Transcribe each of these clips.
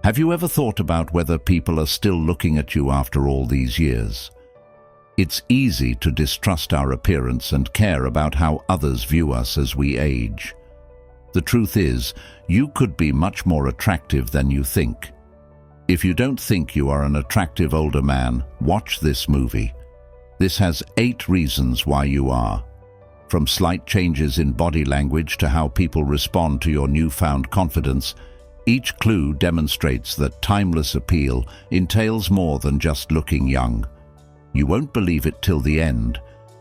Have you ever thought about whether people are still looking at you after all these years? It's easy to distrust our appearance and care about how others view us as we age. The truth is, you could be much more attractive than you think. If you don't think you are an attractive older man, watch this movie. This has 8 reasons why you are. From slight changes in body language to how people respond to your newfound confidence, each clue demonstrates that timeless appeal entails more than just looking young. You won't believe it till the end,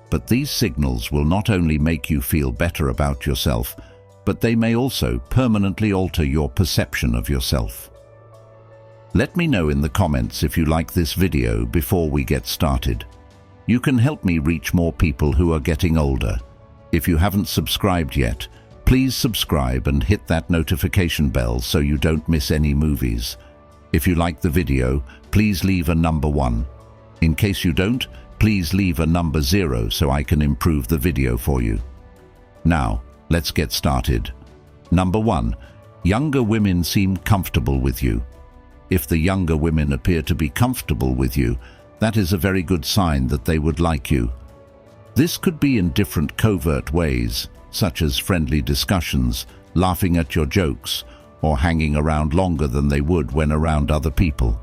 but these signals will not only make you feel better about yourself, but they may also permanently alter your perception of yourself. Let me know in the comments if you like this video before we get started. You can help me reach more people who are getting older. If you haven't subscribed yet, please subscribe and hit that notification bell so you don't miss any movies. If you like the video, please leave a number 1. In case you don't, please leave a number 0 so I can improve the video for you. Now, let's get started. Number 1. Younger women seem comfortable with you. If the younger women appear to be comfortable with you, that is a very good sign that they would like you. This could be in different covert ways, such as friendly discussions, laughing at your jokes, or hanging around longer than they would when around other people.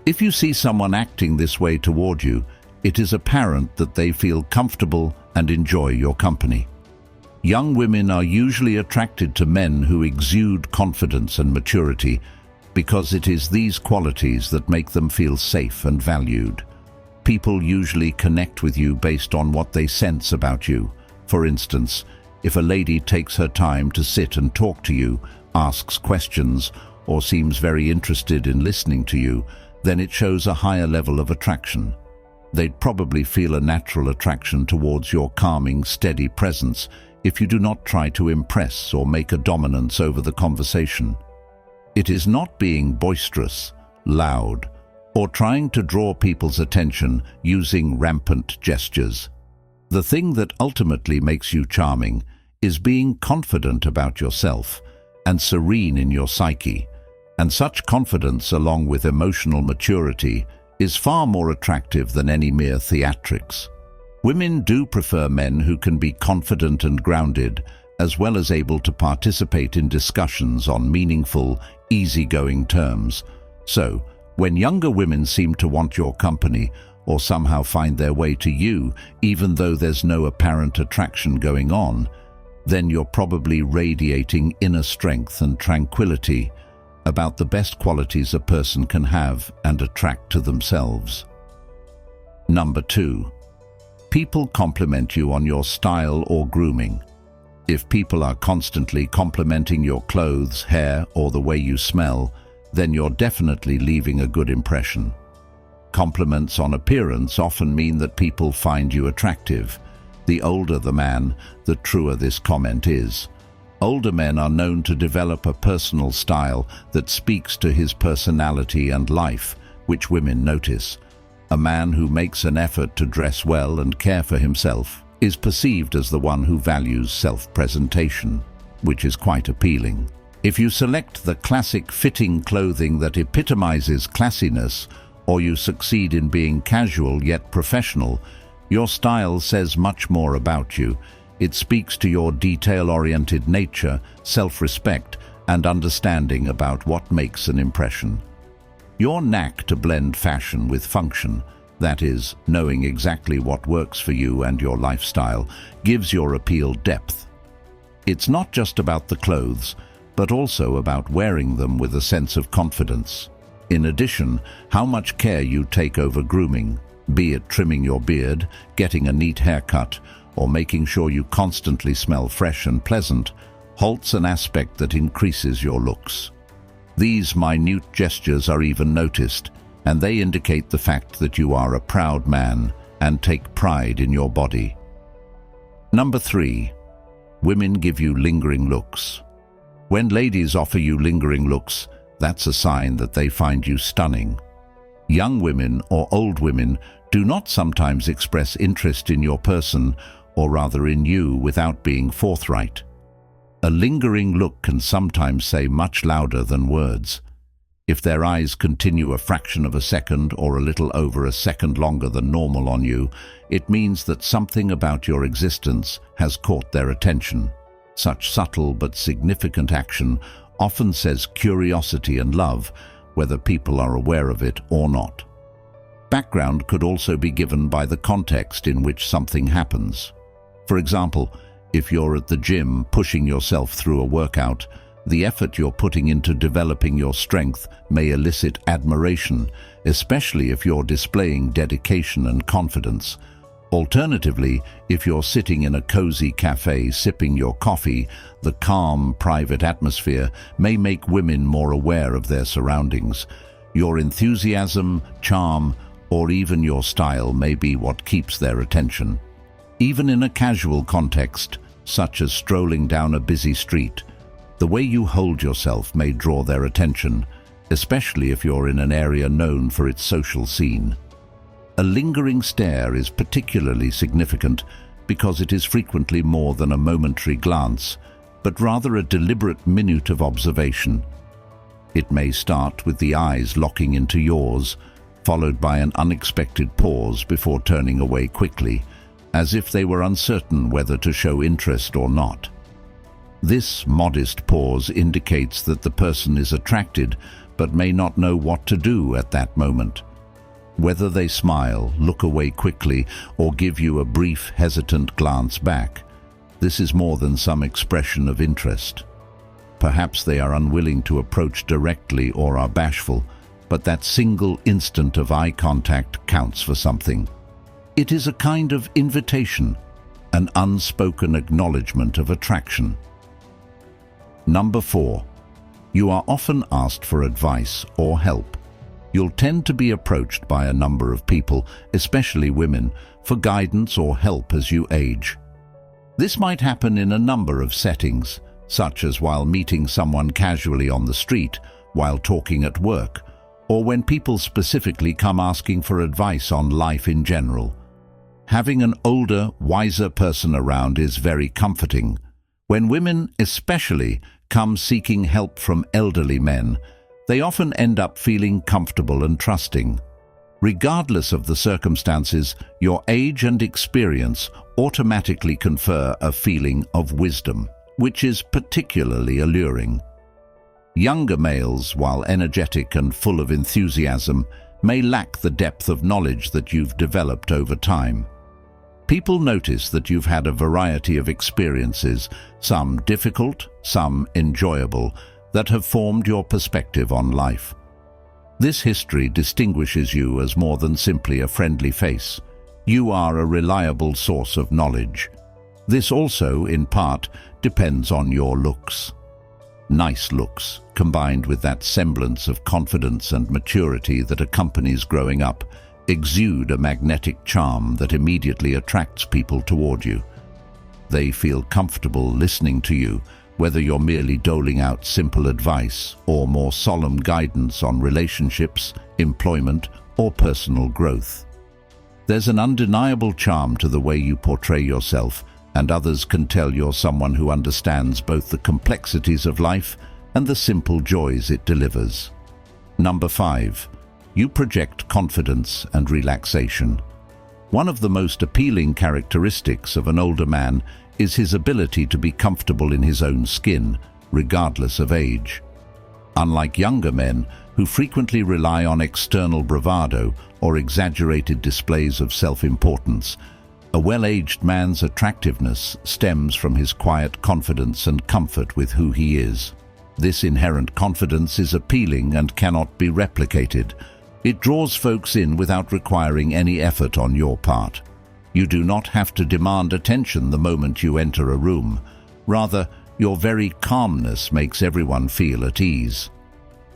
If you see someone acting this way toward you, it is apparent that they feel comfortable and enjoy your company. Young women are usually attracted to men who exude confidence and maturity because it is these qualities that make them feel safe and valued. People usually connect with you based on what they sense about you. For instance, if a lady takes her time to sit and talk to you, asks questions, or seems very interested in listening to you, then it shows a higher level of attraction. They'd probably feel a natural attraction towards your calming, steady presence if you do not try to impress or make a dominance over the conversation. It is not being boisterous, loud, or trying to draw people's attention using rampant gestures. The thing that ultimately makes you charming is being confident about yourself and serene in your psyche. And such confidence, along with emotional maturity, is far more attractive than any mere theatrics. Women do prefer men who can be confident and grounded, as well as able to participate in discussions on meaningful, easygoing terms. So, when younger women seem to want your company or somehow find their way to you, even though there's no apparent attraction going on, then you're probably radiating inner strength and tranquility about the best qualities a person can have and attract to themselves. Number 2. People compliment you on your style or grooming. If people are constantly complimenting your clothes, hair, or the way you smell, then you're definitely leaving a good impression. Compliments on appearance often mean that people find you attractive. The older the man, the truer this comment is. Older men are known to develop a personal style that speaks to his personality and life, which women notice. A man who makes an effort to dress well and care for himself is perceived as the one who values self-presentation, which is quite appealing. If you select the classic fitting clothing that epitomizes classiness, or you succeed in being casual yet professional, your style says much more about you. It speaks to your detail-oriented nature, self-respect, and understanding about what makes an impression. Your knack to blend fashion with function, that is, knowing exactly what works for you and your lifestyle, gives your appeal depth. It's not just about the clothes, but also about wearing them with a sense of confidence. In addition, how much care you take over grooming, be it trimming your beard, getting a neat haircut, or making sure you constantly smell fresh and pleasant, halts an aspect that increases your looks. These minute gestures are even noticed, and they indicate the fact that you are a proud man and take pride in your body. Number 3. Women give you lingering looks. When ladies offer you lingering looks, that's a sign that they find you stunning. Young women or old women do not sometimes express interest in your person, or rather in you, without being forthright. A lingering look can sometimes say much louder than words. If their eyes continue a fraction of a second or a little over a second longer than normal on you, it means that something about your existence has caught their attention. Such subtle but significant action often says curiosity and love, whether people are aware of it or not. Background could also be given by the context in which something happens. For example, if you're at the gym pushing yourself through a workout, the effort you're putting into developing your strength may elicit admiration, especially if you're displaying dedication and confidence. Alternatively, if you're sitting in a cozy cafe sipping your coffee, the calm, private atmosphere may make women more aware of their surroundings. Your enthusiasm, charm, or even your style may be what keeps their attention. Even in a casual context, such as strolling down a busy street, the way you hold yourself may draw their attention, especially if you're in an area known for its social scene. A lingering stare is particularly significant because it is frequently more than a momentary glance, but rather a deliberate minute of observation. It may start with the eyes locking into yours, followed by an unexpected pause before turning away quickly, as if they were uncertain whether to show interest or not. This modest pause indicates that the person is attracted but may not know what to do at that moment. Whether they smile, look away quickly, or give you a brief, hesitant glance back, this is more than some expression of interest. Perhaps they are unwilling to approach directly or are bashful, but that single instant of eye contact counts for something. It is a kind of invitation, an unspoken acknowledgement of attraction. Number 4. You are often asked for advice or help. You'll tend to be approached by a number of people, especially women, for guidance or help as you age. This might happen in a number of settings, such as while meeting someone casually on the street, while talking at work, or when people specifically come asking for advice on life in general. Having an older, wiser person around is very comforting. When women, especially, come seeking help from elderly men, they often end up feeling comfortable and trusting. Regardless of the circumstances, your age and experience automatically confer a feeling of wisdom, which is particularly alluring. Younger males, while energetic and full of enthusiasm, may lack the depth of knowledge that you've developed over time. People notice that you've had a variety of experiences, some difficult, some enjoyable, that have formed your perspective on life. This history distinguishes you as more than simply a friendly face. You are a reliable source of knowledge. This also, in part, depends on your looks. Nice looks, combined with that semblance of confidence and maturity that accompanies growing up, exude a magnetic charm that immediately attracts people toward you. They feel comfortable listening to you, whether you're merely doling out simple advice or more solemn guidance on relationships, employment, or personal growth. There's an undeniable charm to the way you portray yourself, and others can tell you're someone who understands both the complexities of life and the simple joys it delivers. Number 5. You project confidence and relaxation. One of the most appealing characteristics of an older man is his ability to be comfortable in his own skin, regardless of age. Unlike younger men, who frequently rely on external bravado or exaggerated displays of self-importance, a well-aged man's attractiveness stems from his quiet confidence and comfort with who he is. This inherent confidence is appealing and cannot be replicated. It draws folks in without requiring any effort on your part. You do not have to demand attention the moment you enter a room. Rather, your very calmness makes everyone feel at ease.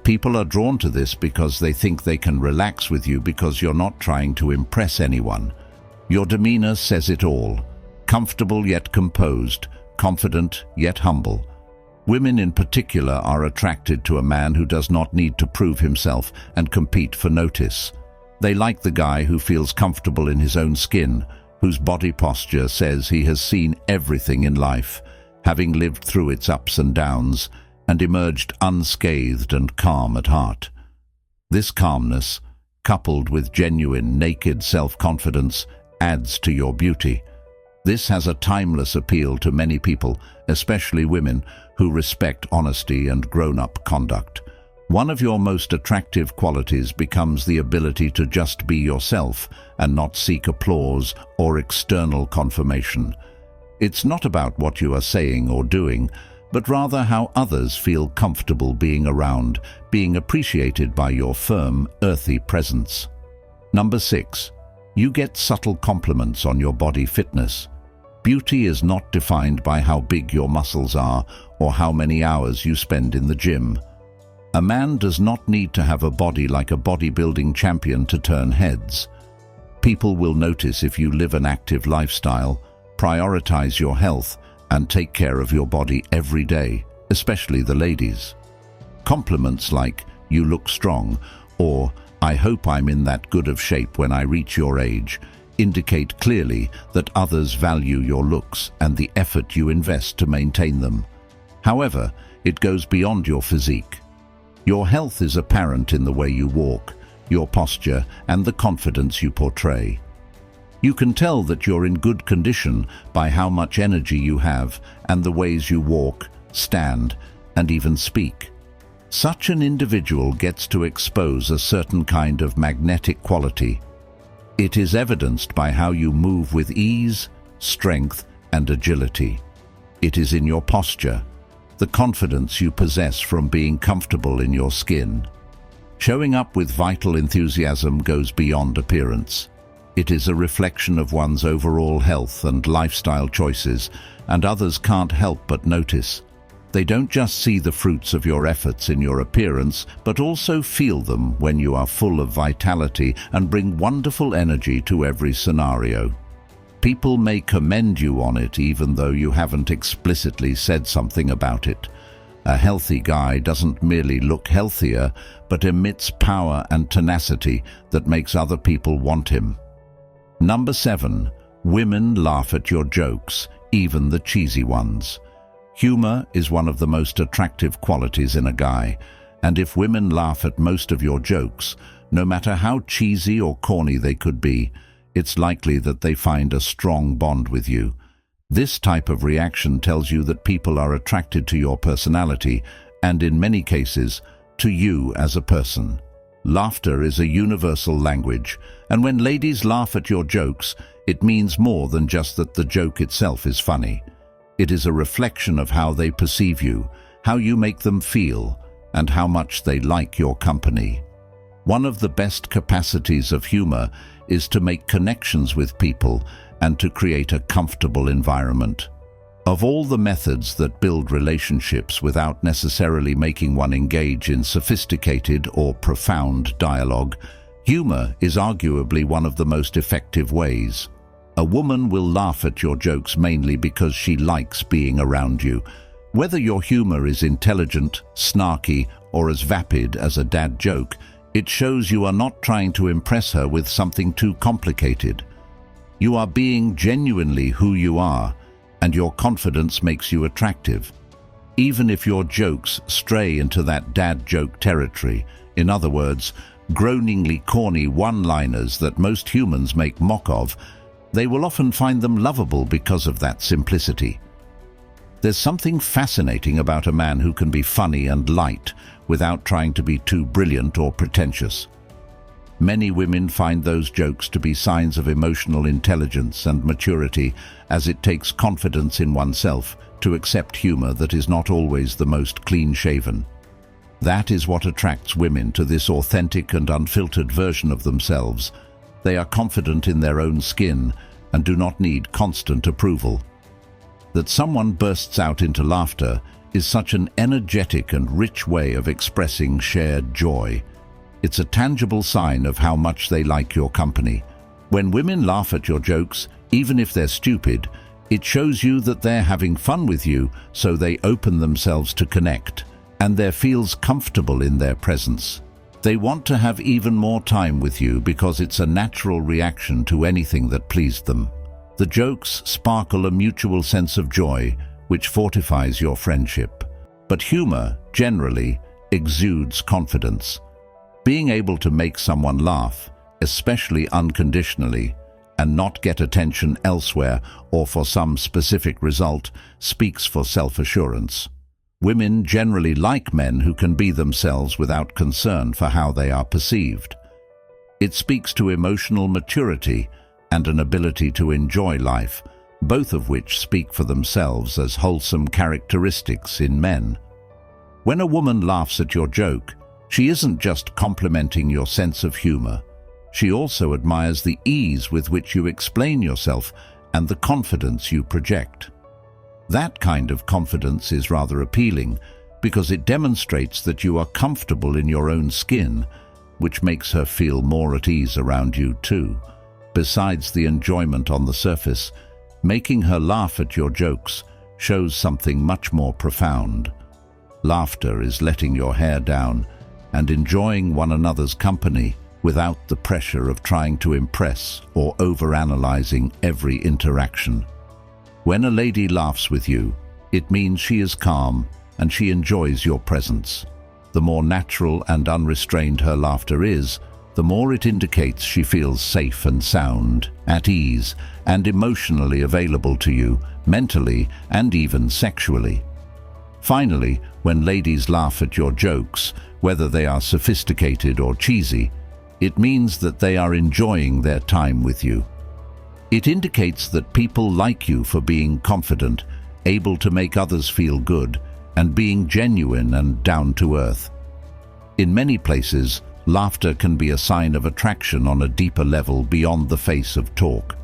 People are drawn to this because they think they can relax with you because you're not trying to impress anyone. Your demeanor says it all. Comfortable yet composed, confident yet humble. Women in particular are attracted to a man who does not need to prove himself and compete for notice. They like the guy who feels comfortable in his own skin, whose body posture says he has seen everything in life, having lived through its ups and downs, and emerged unscathed and calm at heart. This calmness, coupled with genuine naked self-confidence, adds to your beauty. This has a timeless appeal to many people, especially women, who respect honesty and grown-up conduct. One of your most attractive qualities becomes the ability to just be yourself and not seek applause or external confirmation. It's not about what you are saying or doing, but rather how others feel comfortable being around, being appreciated by your firm, earthy presence. Number 6. You get subtle compliments on your body fitness. Beauty is not defined by how big your muscles are or how many hours you spend in the gym. A man does not need to have a body like a bodybuilding champion to turn heads. People will notice if you live an active lifestyle, prioritize your health, and take care of your body every day, especially the ladies. Compliments like, "You look strong," or "I hope I'm in that good of shape when I reach your age," indicate clearly that others value your looks and the effort you invest to maintain them. However, it goes beyond your physique. Your health is apparent in the way you walk, your posture, and the confidence you portray. You can tell that you're in good condition by how much energy you have and the ways you walk, stand, and even speak. Such an individual gets to expose a certain kind of magnetic quality. It is evidenced by how you move with ease, strength, and agility. It is in your posture, the confidence you possess from being comfortable in your skin. Showing up with vital enthusiasm goes beyond appearance. It is a reflection of one's overall health and lifestyle choices, and others can't help but notice. They don't just see the fruits of your efforts in your appearance, but also feel them when you are full of vitality and bring wonderful energy to every scenario. People may commend you on it even though you haven't explicitly said something about it. A healthy guy doesn't merely look healthier, but emits power and tenacity that makes other people want him. Number 7. Women laugh at your jokes, even the cheesy ones. Humor is one of the most attractive qualities in a guy, and if women laugh at most of your jokes, no matter how cheesy or corny they could be, it's likely that they find a strong bond with you. This type of reaction tells you that people are attracted to your personality and, in many cases, to you as a person. Laughter is a universal language, and when ladies laugh at your jokes, it means more than just that the joke itself is funny. It is a reflection of how they perceive you, how you make them feel, and how much they like your company. One of the best capacities of humor is to make connections with people and to create a comfortable environment. Of all the methods that build relationships without necessarily making one engage in sophisticated or profound dialogue, humor is arguably one of the most effective ways. A woman will laugh at your jokes mainly because she likes being around you. Whether your humor is intelligent, snarky, or as vapid as a dad joke, it shows you are not trying to impress her with something too complicated. You are being genuinely who you are, and your confidence makes you attractive. Even if your jokes stray into that dad joke territory, in other words, groaningly corny one-liners that most humans make mock of, they will often find them lovable because of that simplicity. There's something fascinating about a man who can be funny and light without trying to be too brilliant or pretentious. Many women find those jokes to be signs of emotional intelligence and maturity, as it takes confidence in oneself to accept humor that is not always the most clean-shaven. That is what attracts women to this authentic and unfiltered version of themselves. They are confident in their own skin and do not need constant approval. That someone bursts out into laughter is such an energetic and rich way of expressing shared joy. It's a tangible sign of how much they like your company. When women laugh at your jokes, even if they're stupid, it shows you that they're having fun with you, so they open themselves to connect, and they feels comfortable in their presence. They want to have even more time with you because it's a natural reaction to anything that pleased them. The jokes sparkle a mutual sense of joy, which fortifies your friendship. But humor, generally, exudes confidence. Being able to make someone laugh, especially unconditionally, and not get attention elsewhere or for some specific result, speaks for self-assurance. Women generally like men who can be themselves without concern for how they are perceived. It speaks to emotional maturity and an ability to enjoy life, both of which speak for themselves as wholesome characteristics in men. When a woman laughs at your joke, she isn't just complimenting your sense of humor. She also admires the ease with which you explain yourself and the confidence you project. That kind of confidence is rather appealing because it demonstrates that you are comfortable in your own skin, which makes her feel more at ease around you too. Besides the enjoyment on the surface, making her laugh at your jokes shows something much more profound. Laughter is letting your hair down and enjoying one another's company without the pressure of trying to impress or overanalyzing every interaction. When a lady laughs with you, it means she is calm and she enjoys your presence. The more natural and unrestrained her laughter is, the more it indicates she feels safe and sound, at ease, and emotionally available to you, mentally and even sexually. Finally, when ladies laugh at your jokes, whether they are sophisticated or cheesy, it means that they are enjoying their time with you. It indicates that people like you for being confident, able to make others feel good, and being genuine and down to earth. In many places, laughter can be a sign of attraction on a deeper level beyond the face of talk.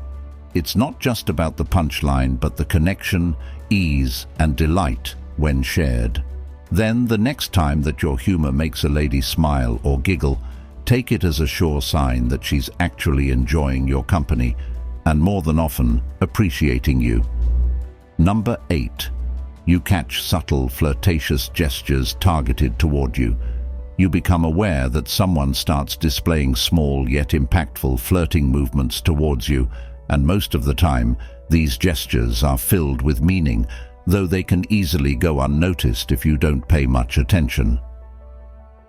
It's not just about the punchline, but the connection, ease, and delight when shared. Then, the next time that your humor makes a lady smile or giggle, take it as a sure sign that she's actually enjoying your company and more than often appreciating you. Number 8. You catch subtle, flirtatious gestures targeted toward you. You become aware that someone starts displaying small yet impactful flirting movements towards you, and most of the time, these gestures are filled with meaning, though they can easily go unnoticed if you don't pay much attention.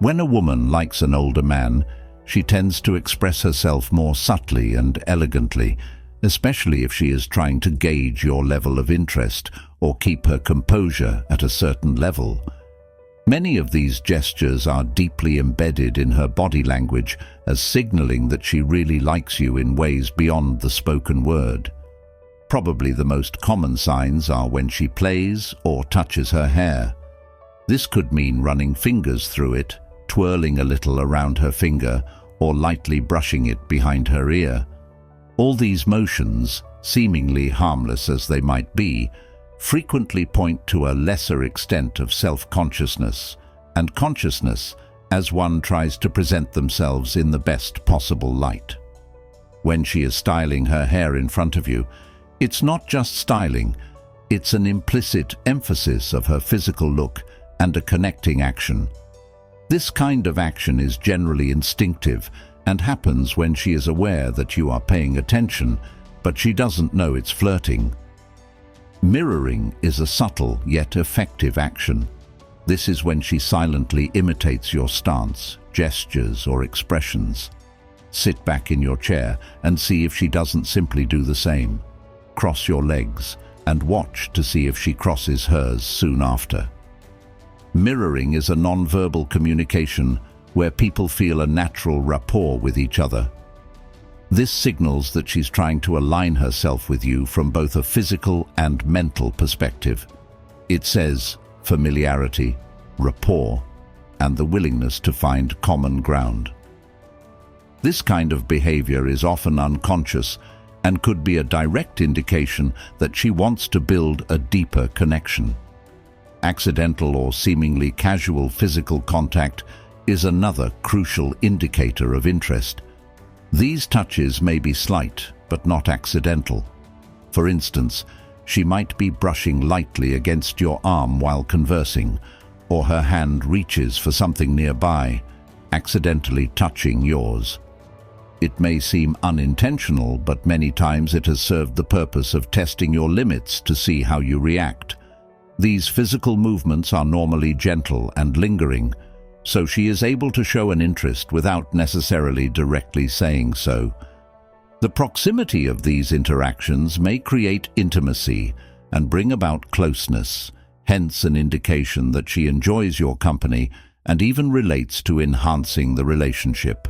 When a woman likes an older man, she tends to express herself more subtly and elegantly, especially if she is trying to gauge your level of interest or keep her composure at a certain level. Many of these gestures are deeply embedded in her body language as signaling that she really likes you in ways beyond the spoken word. Probably the most common signs are when she plays or touches her hair. This could mean running fingers through it, twirling a little around her finger, or lightly brushing it behind her ear. All these motions, seemingly harmless as they might be, frequently point to a lesser extent of self-consciousness and consciousness as one tries to present themselves in the best possible light. When she is styling her hair in front of you, it's not just styling, it's an implicit emphasis of her physical look and a connecting action. This kind of action is generally instinctive and happens when she is aware that you are paying attention, but she doesn't know it's flirting. Mirroring is a subtle yet effective action. This is when she silently imitates your stance, gestures, or expressions. Sit back in your chair and see if she doesn't simply do the same. Cross your legs and watch to see if she crosses hers soon after. Mirroring is a non-verbal communication where people feel a natural rapport with each other. This signals that she's trying to align herself with you from both a physical and mental perspective. It says familiarity, rapport, and the willingness to find common ground. This kind of behavior is often unconscious and could be a direct indication that she wants to build a deeper connection. Accidental or seemingly casual physical contact is another crucial indicator of interest. These touches may be slight, but not accidental. For instance, she might be brushing lightly against your arm while conversing, or her hand reaches for something nearby, accidentally touching yours. It may seem unintentional, but many times it has served the purpose of testing your limits to see how you react. These physical movements are normally gentle and lingering, so she is able to show an interest without necessarily directly saying so. The proximity of these interactions may create intimacy and bring about closeness, hence an indication that she enjoys your company and even relates to enhancing the relationship.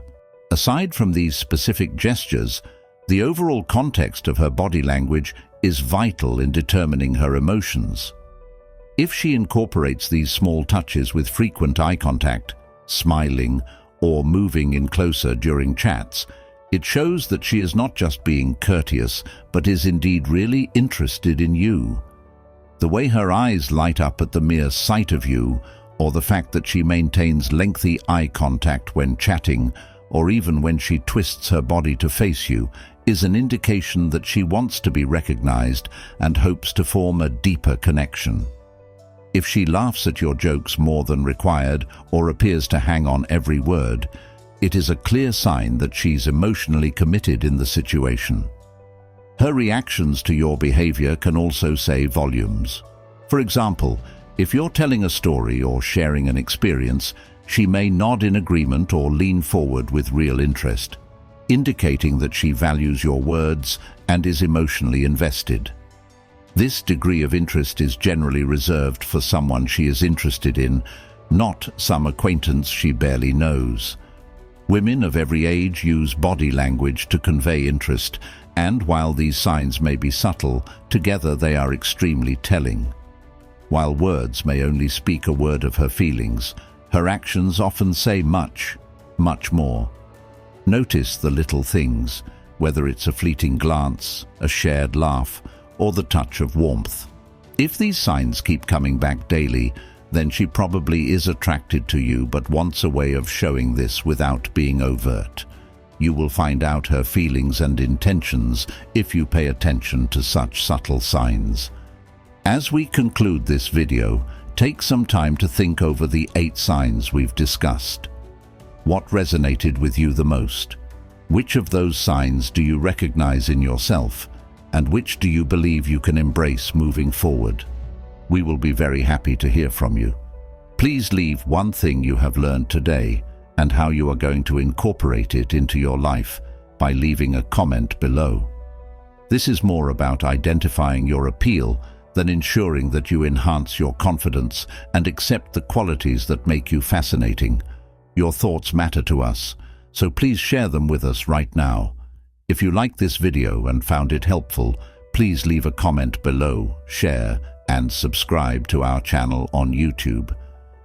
Aside from these specific gestures, the overall context of her body language is vital in determining her emotions. If she incorporates these small touches with frequent eye contact, smiling, or moving in closer during chats, it shows that she is not just being courteous, but is indeed really interested in you. The way her eyes light up at the mere sight of you, or the fact that she maintains lengthy eye contact when chatting, or even when she twists her body to face you, is an indication that she wants to be recognized and hopes to form a deeper connection. If she laughs at your jokes more than required or appears to hang on every word, it is a clear sign that she's emotionally committed in the situation. Her reactions to your behavior can also say volumes. For example, if you're telling a story or sharing an experience, she may nod in agreement or lean forward with real interest, indicating that she values your words and is emotionally invested. This degree of interest is generally reserved for someone she is interested in, not some acquaintance she barely knows. Women of every age use body language to convey interest, and while these signs may be subtle, together they are extremely telling. While words may only speak a word of her feelings, her actions often say much, much more. Notice the little things, whether it's a fleeting glance, a shared laugh, or the touch of warmth. If these signs keep coming back daily, then she probably is attracted to you but wants a way of showing this without being overt. You will find out her feelings and intentions if you pay attention to such subtle signs. As we conclude this video, take some time to think over the 8 signs we've discussed. What resonated with you the most? Which of those signs do you recognize in yourself? And which do you believe you can embrace moving forward? We will be very happy to hear from you. Please leave one thing you have learned today and how you are going to incorporate it into your life by leaving a comment below. This is more about identifying your appeal than ensuring that you enhance your confidence and accept the qualities that make you fascinating. Your thoughts matter to us, so please share them with us right now. If you liked this video and found it helpful, please leave a comment below, share, and subscribe to our channel on YouTube.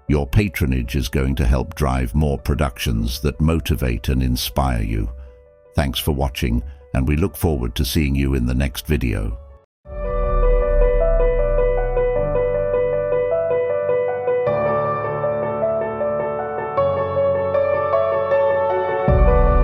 Your patronage is going to help drive more productions that motivate and inspire you. Thanks for watching, and we look forward to seeing you in the next video.